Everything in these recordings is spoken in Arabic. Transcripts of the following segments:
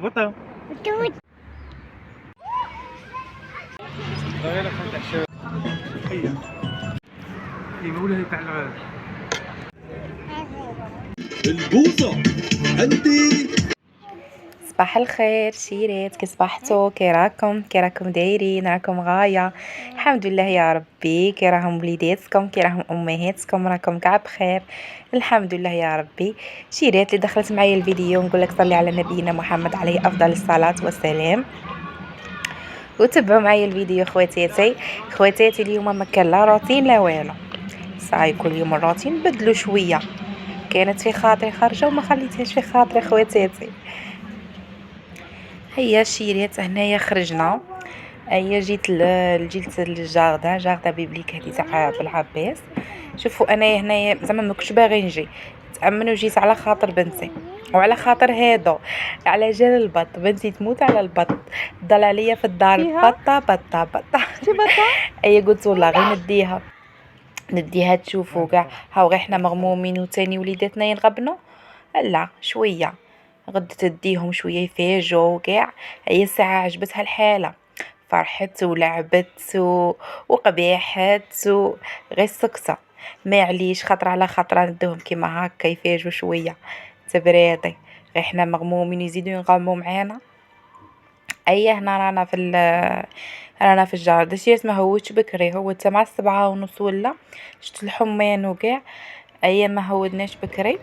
بطة توت. غير فتح شو هي مولها تاع الغاز البوصة انت. صباح الخير شيرات، كي صبحتوا؟ كي راكم دايرين؟ راكم غايه؟ الحمد لله يا ربي. كي راهم وليداتكم؟ كي راهم امهاتكم؟ راكم كاع بخير؟ الحمد لله يا ربي. شيرات اللي دخلت معايا الفيديو نقول لك صلي على نبينا محمد عليه افضل الصلاه والسلام، وتبعوا معايا الفيديو خواتاتي. اليوم ما كان لا روتين لا والو، صاي كل يوم الروتين بدلوا شويه. كانت في خاطري خارجه وما خليتهاش في خاطري خواتاتي. هيا شيرات هنايا خرجنا. هيا جيت جاردان بيبليك هذه تاع بالعباس. شوفوا انا هنايا زعما ما كنتش باغي نجي، تامنوا جيت على خاطر بنتي وعلى خاطر هادو، على جال البط. بنتي تموت على البط، ضل عليا في الدار بطه بطه بطه. اي قلت والله غير نديها تشوفوا كاع هاو غير حنا مغمومين وتاني وليداتنا ينغبنوا. لا شويه غد تديهم شويه يفاجئوا كاع. هي الساعه عجبتها الحاله، فرحت ولعبت وقبيحت غير سكسه. ما عليش خطره على خطره نديهم كيما هكا يفاجئوا شويه تبريدي. غير حنا مغمومين يزيدوا ينغموا معانا. اي هنا رانا في الجار دشيت ما هوتش بكري، هو مع 7:30 ولا شت الحمان وكاع. اي ما هودناش بكري.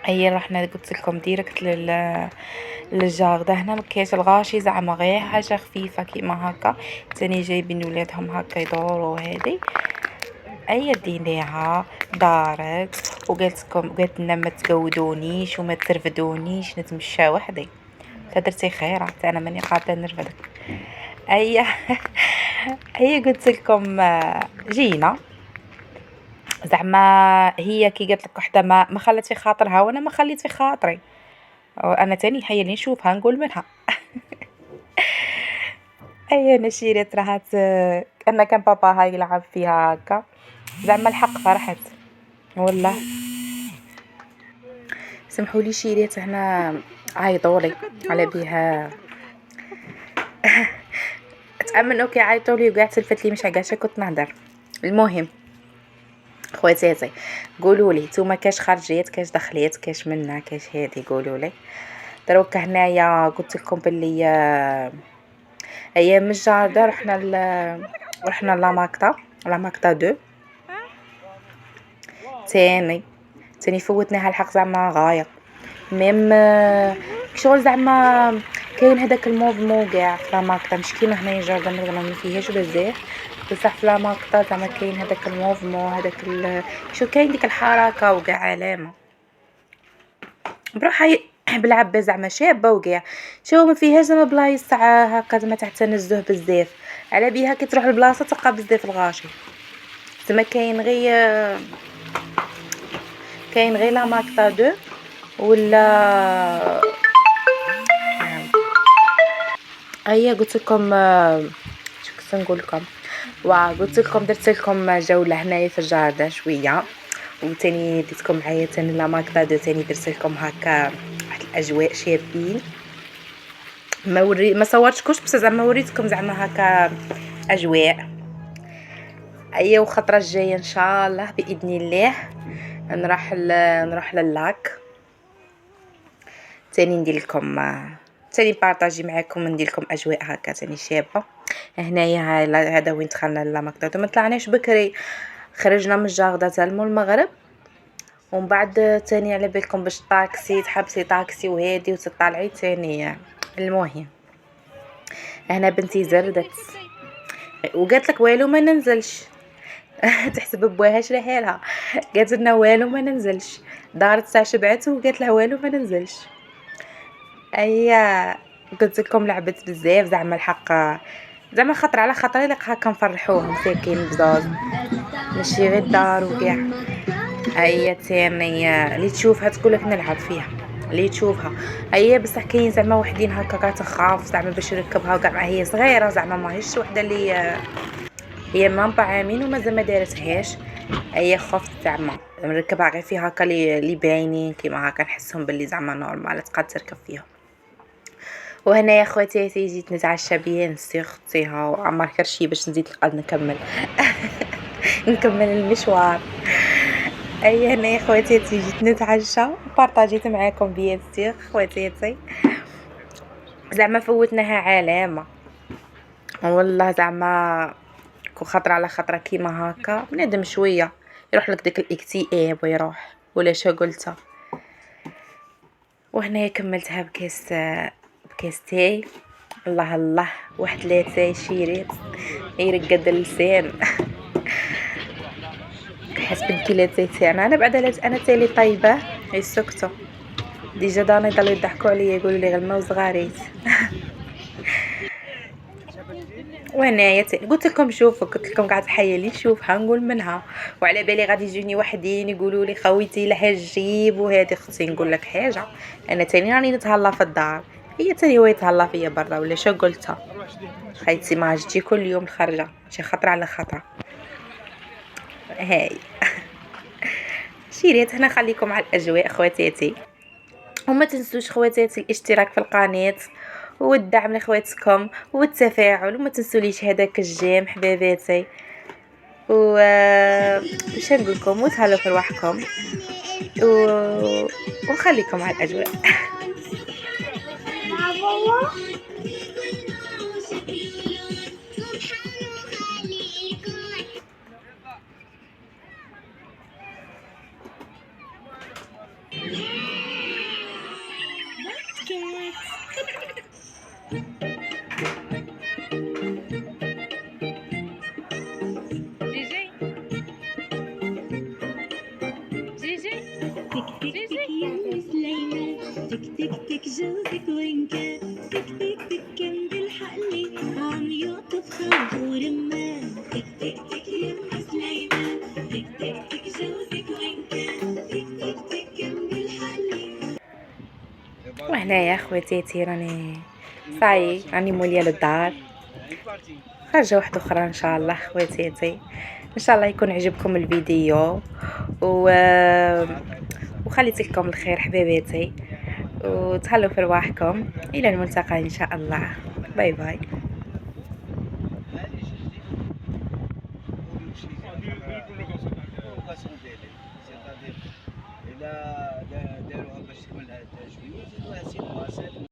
اي رحنا قلت لكم ديريكت للجاردة. هنا مكاش الغاشي زعما غير حاجه خفيفه كيما هكا. تاني جايبين ولادهم هكا يدوروا هذه. اي ديناها دارت قالت لنا ما تقودونيش وما ترفدونيش نتمشى وحدي. درتي خير حتى انا ماني قاعده نرفدك. اي هي قلت لكم جينا زعما هي كي قالت لك وحده ما خلت في خاطرها وانا ما خليت في خاطري. انا تاني هي اللي نشوفها نقول منها. اي نشيرت راحت انا كان بابا هاي يلعب فيها هكا زعما الحق فرحت والله. سمحوا لي شيرات هنا عيطولي على بها. تامن اوكي عيطولي وقعدت سلفت لي مش عقاشه كنت نهدر. المهم خواتاتي قولوا لي نتوما كاش خرجيات كاش دخليات كاش منا كاش هادي قولوا لي. دروك هنايا قلت لكم باللي ايام الجارده رحنا لاماكتا 2 تاني فوتناها الحق زعما غايه. ميم شغل زعما كاين هذاك الموفمون كاع في لاماكتا مش كيما هنايا الجارده ما فيهاش بزاف، بصح في لاماكتا زعما كاين هذاك الموفمون هذاك شو كاين ديك الحركه وكاع علامه بروحها بالعبه زعما شابه وكاع. شو ما فيهاش زعما بلايص تاع هكا زعما تاع تنزه بزاف. على بيها كي تروح لبلاصه تلقى بزاف الغاشي زعما كاين غير لاماكتا 2 ولا. هيا قلت لكم شو كنت نقول لكم قلت لكم درت لكم جوله هنايا في الجاردن شويه، وتاني ديتكم معايا تاني لاماكتا 2 تاني درت لكم هكا واحد الاجواء شابين. ما صورتكوش بس زعما وريتكم زعما هكا اجواء. ايوا وخطره الجايه ان شاء الله باذن الله نروح للاك تاني ندير لكم تاني بارطاجي معاكم ندير لكم اجواء هكا تاني شابه. هنايا هذا وين دخلنا لاماكتا ما طلعناش بكري، خرجنا من الجاردة تاع المغرب ومن بعد تاني على بالكم باش طاكسي تحبسي طاكسي وهادي وتطلعي تاني. المهم هنا بنتي زردت وقالت لك والو ما ننزلش. تحسب بواها شرحالها قالت لنا والو ما ننزلش. دارت ساعه شبعت وقالت لها والو ما ننزلش. ايا قلت لكم لعبت بزاف زعما الحق زعما خطر على خاطري لك هكا نفرحوهم ساكين بزاز ماشي غير الدار وكاع. ايا تاني اللي تشوفها تقولك نلعب فيها اللي تشوفها. ايا بصح كاين زعما وحدين هكا قاعده تخاف زعما باش يركبها وكاع هي صغيره زعما ماهيش وحده اللي هي مام عامين ومازال ما دارتهاش. هي خفت زعما نركبها غير فيها هكا اللي باينين كيما هكا نحسهم باللي زعما نورمال تقدر تركب فيهم. وهنايا خواتاتي جيت نتعشى بيان سيغ اختيها وعمر كرشي باش نزيد نقعد نكمل نكمل المشوار. اي هنايا خواتاتي جيت نتعشى وبارطاجيت معاكم بيان سيغ خواتاتي. زعما فوتناها علامه والله، زعما كون خطره على خطره كيما هكا بنادم شويه يروح لك داك الاكتئاب ويروح ولا شو قلتها. وهنايا كملتها بكاس تاي. الله الله، واحد لاتاي شيريت يرقد اللسان حسب الكيلاتاي تاعنا. انا بعدا انا تالي طيبه يسكتوا ديجا داني ضلوا يضحكوا عليا يقولوا لي غير الماء وصغاريت وهنايا قلت لكم شوفوا، قلت لكم قاعد حيالي شوف هنقول منها، وعلى بالي غادي يجوني وحدين يقولوا لي خويتي لها الجيب وهذه. اختي نقول لك حاجه، انا تاني راني نتهلا في الدار، هي تاني هو يتهلا فيا برا ولا شو قلتها. خيتي ما جيتي كل يوم الخرجه شي خطره على خطره هاي شيريت هنا. خليكم على الاجواء خواتاتي، وما تنسوش خواتاتي الاشتراك في القناه والدعم لاخواتكم والتفاعل، وما تنسوليش هذاك الجيم حباباتي. وش نقول لكم، وتهلاو في رواحكم وخليكم على الاجواء جوزك وين كان؟ تك تك تك كان بالحقلي عم يقطف خوخ ورمان. تك تك تك يا ام سليمان، تك تك تك جوزك وين كان؟ تك تك تك كان بالحقلي. وهنايا اخواتاتي راني موليه للدار، خرجه واحده اخرى ان شاء الله. اخواتاتي ان شاء الله يكون عجبكم الفيديو وخليت لكم الخير حبيباتي، وتهلاو في رواحكم الى الملتقى ان شاء الله. باي باي.